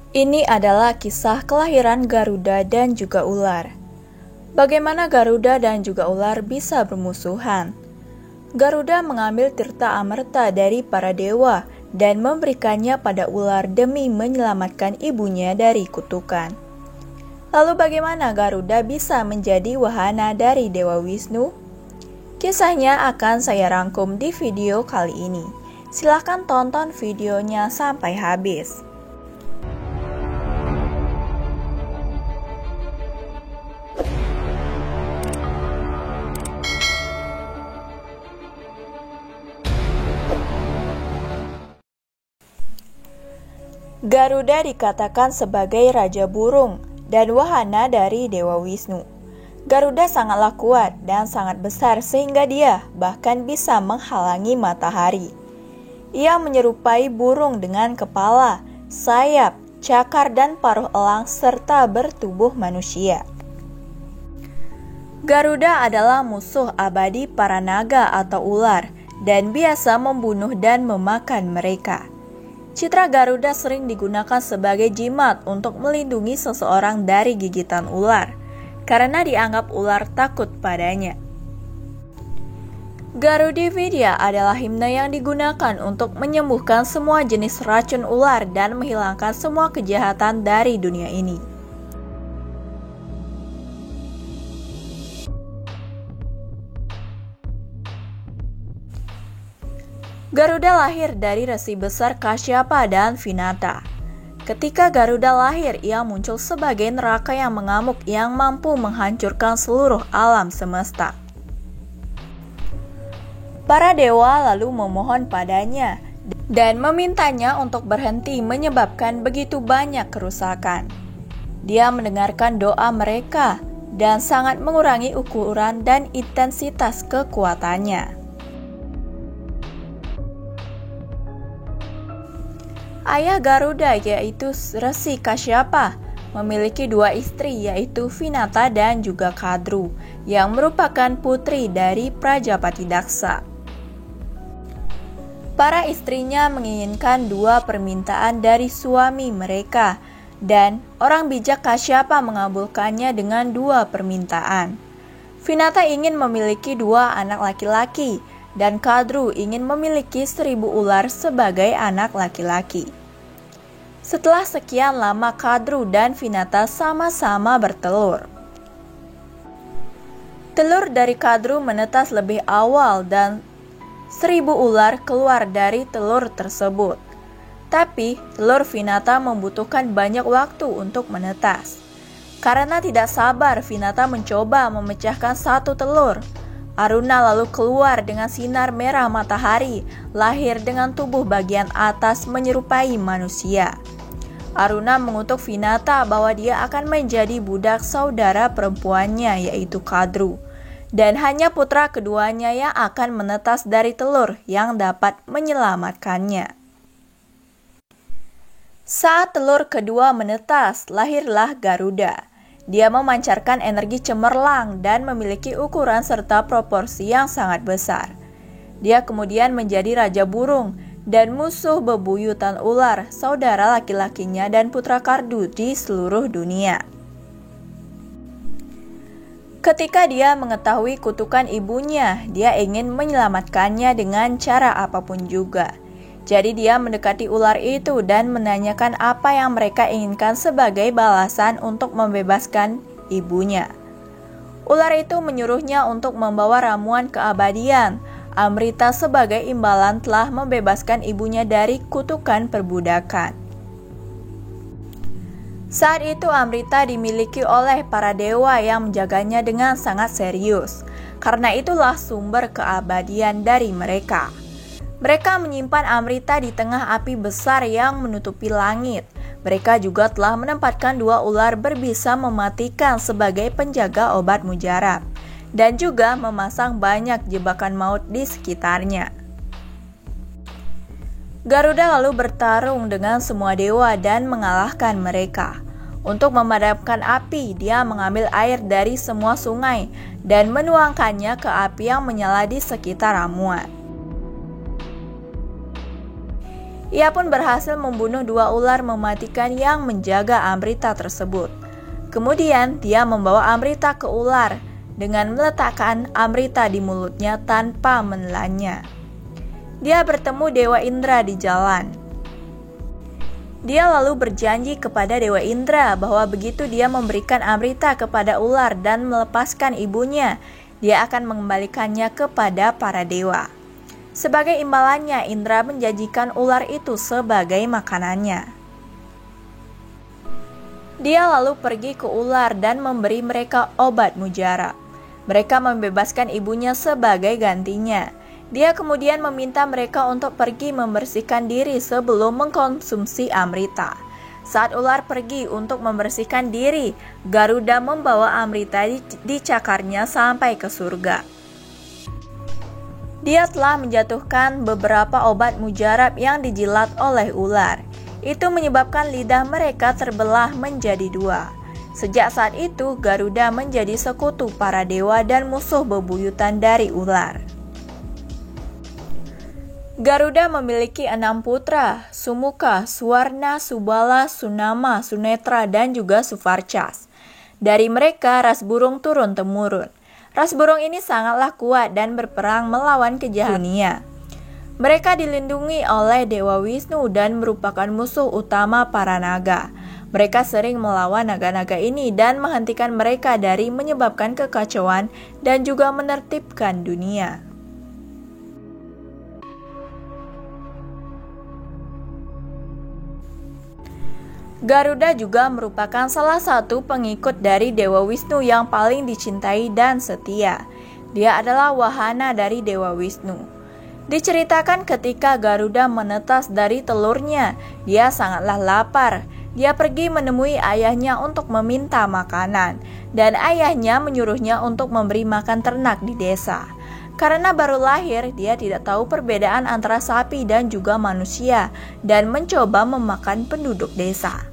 Ini adalah kisah kelahiran Garuda dan juga ular. Bagaimana Garuda dan juga ular bisa bermusuhan? Garuda mengambil tirta amerta dari para dewa dan memberikannya pada ular demi menyelamatkan ibunya dari kutukan. Lalu bagaimana Garuda bisa menjadi wahana dari Dewa Wisnu? Kisahnya akan saya rangkum di video kali ini. Silahkan tonton videonya sampai habis. Garuda dikatakan sebagai raja burung dan wahana dari Dewa Wisnu. Garuda sangatlah kuat dan sangat besar sehingga dia bahkan bisa menghalangi matahari. Ia menyerupai burung dengan kepala, sayap, cakar dan paruh elang serta bertubuh manusia. Garuda adalah musuh abadi para naga atau ular dan biasa membunuh dan memakan mereka. Citra Garuda sering digunakan sebagai jimat untuk melindungi seseorang dari gigitan ular, karena dianggap ular takut padanya. Garudividya adalah himne yang digunakan untuk menyembuhkan semua jenis racun ular dan menghilangkan semua kejahatan dari dunia ini. Garuda lahir dari resi besar Kasyapa dan Vinata. Ketika Garuda lahir, ia muncul sebagai neraka yang mengamuk yang mampu menghancurkan seluruh alam semesta. Para dewa lalu memohon padanya dan memintanya untuk berhenti menyebabkan begitu banyak kerusakan. Dia mendengarkan doa mereka dan sangat mengurangi ukuran dan intensitas kekuatannya. Ayah Garuda yaitu Resi Kasyapa memiliki dua istri yaitu Vinata dan juga Kadru yang merupakan putri dari Prajapati Daksa. Para istrinya menginginkan dua permintaan dari suami mereka dan orang bijak Kasyapa mengabulkannya dengan dua permintaan. Vinata ingin memiliki dua anak laki-laki dan Kadru ingin memiliki 1000 ular sebagai anak laki-laki. Setelah sekian lama Kadru dan Vinata sama-sama bertelur. Telur dari Kadru menetas lebih awal dan 1000 ular keluar dari telur tersebut. Tapi telur Vinata membutuhkan banyak waktu untuk menetas. Karena tidak sabar, Vinata mencoba memecahkan satu telur. Aruna lalu keluar dengan sinar merah matahari, lahir dengan tubuh bagian atas menyerupai manusia. Aruna mengutuk Vinata bahwa dia akan menjadi budak saudara perempuannya yaitu Kadru, dan hanya putra keduanya yang akan menetas dari telur yang dapat menyelamatkannya. Saat telur kedua menetas, lahirlah Garuda. Dia memancarkan energi cemerlang dan memiliki ukuran serta proporsi yang sangat besar. Dia kemudian menjadi raja burung dan musuh bebuyutan ular, saudara laki-lakinya dan putra Kardu di seluruh dunia. Ketika dia mengetahui kutukan ibunya, dia ingin menyelamatkannya dengan cara apapun juga. Jadi dia mendekati ular itu dan menanyakan apa yang mereka inginkan sebagai balasan untuk membebaskan ibunya. Ular itu menyuruhnya untuk membawa ramuan keabadian. Amrita sebagai imbalan telah membebaskan ibunya dari kutukan perbudakan. Saat itu Amrita dimiliki oleh para dewa yang menjaganya dengan sangat serius. Karena itulah sumber keabadian dari mereka. Mereka menyimpan Amrita di tengah api besar yang menutupi langit. Mereka juga telah menempatkan dua ular berbisa mematikan sebagai penjaga obat mujarab, dan juga memasang banyak jebakan maut di sekitarnya. Garuda lalu bertarung dengan semua dewa dan mengalahkan mereka. Untuk memadamkan api, dia mengambil air dari semua sungai dan menuangkannya ke api yang menyala di sekitar ramuan. Ia pun berhasil membunuh 2 ular mematikan yang menjaga Amrita tersebut. Kemudian dia membawa Amrita ke ular dengan meletakkan Amrita di mulutnya tanpa menelannya. Dia bertemu Dewa Indra di jalan. Dia lalu berjanji kepada Dewa Indra bahwa begitu dia memberikan Amrita kepada ular dan melepaskan ibunya, dia akan mengembalikannya kepada para dewa. Sebagai imbalannya, Indra menjanjikan ular itu sebagai makanannya. Dia lalu pergi ke ular dan memberi mereka obat mujarab. Mereka membebaskan ibunya sebagai gantinya. Dia kemudian meminta mereka untuk pergi membersihkan diri sebelum mengkonsumsi Amrita. Saat ular pergi untuk membersihkan diri, Garuda membawa Amrita di cakarnya sampai ke surga. Dia telah menjatuhkan beberapa obat mujarab yang dijilat oleh ular. Itu menyebabkan lidah mereka terbelah menjadi 2. Sejak saat itu, Garuda menjadi sekutu para dewa dan musuh bebuyutan dari ular. Garuda memiliki 6 putra, Sumuka, Suwarna, Subala, Sunama, Sunetra, dan juga Suvarchas. Dari mereka, ras burung turun-temurun. Ras burung ini sangatlah kuat dan berperang melawan kejahatan dunia. Mereka dilindungi oleh Dewa Wisnu dan merupakan musuh utama para naga. Mereka sering melawan naga-naga ini dan menghentikan mereka dari menyebabkan kekacauan dan juga menertibkan dunia. Garuda juga merupakan salah satu pengikut dari Dewa Wisnu yang paling dicintai dan setia. Dia adalah wahana dari Dewa Wisnu. Diceritakan ketika Garuda menetas dari telurnya, dia sangatlah lapar. Dia pergi menemui ayahnya untuk meminta makanan, dan ayahnya menyuruhnya untuk memberi makan ternak di desa. Karena baru lahir, dia tidak tahu perbedaan antara sapi dan juga manusia, dan mencoba memakan penduduk desa.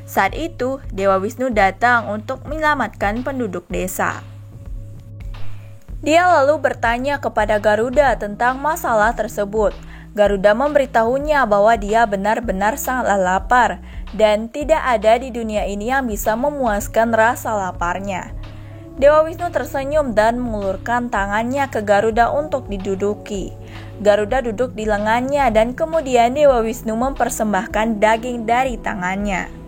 Saat itu, Dewa Wisnu datang untuk menyelamatkan penduduk desa. Dia lalu bertanya kepada Garuda tentang masalah tersebut. Garuda memberitahunya bahwa dia benar-benar sangatlah lapar dan tidak ada di dunia ini yang bisa memuaskan rasa laparnya. Dewa Wisnu tersenyum dan mengulurkan tangannya ke Garuda untuk diduduki. Garuda duduk di lengannya dan kemudian Dewa Wisnu mempersembahkan daging dari tangannya.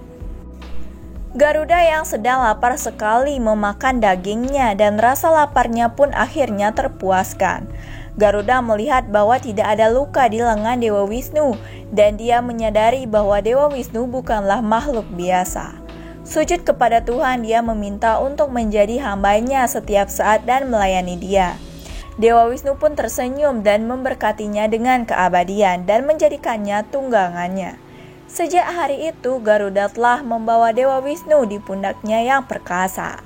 Garuda yang sedang lapar sekali memakan dagingnya dan rasa laparnya pun akhirnya terpuaskan. Garuda melihat bahwa tidak ada luka di lengan Dewa Wisnu dan dia menyadari bahwa Dewa Wisnu bukanlah makhluk biasa. Sujud kepada Tuhan, dia meminta untuk menjadi hambanya setiap saat dan melayani dia. Dewa Wisnu pun tersenyum dan memberkatinya dengan keabadian dan menjadikannya tunggangannya. Sejak hari itu, Garuda telah membawa Dewa Wisnu di pundaknya yang perkasa.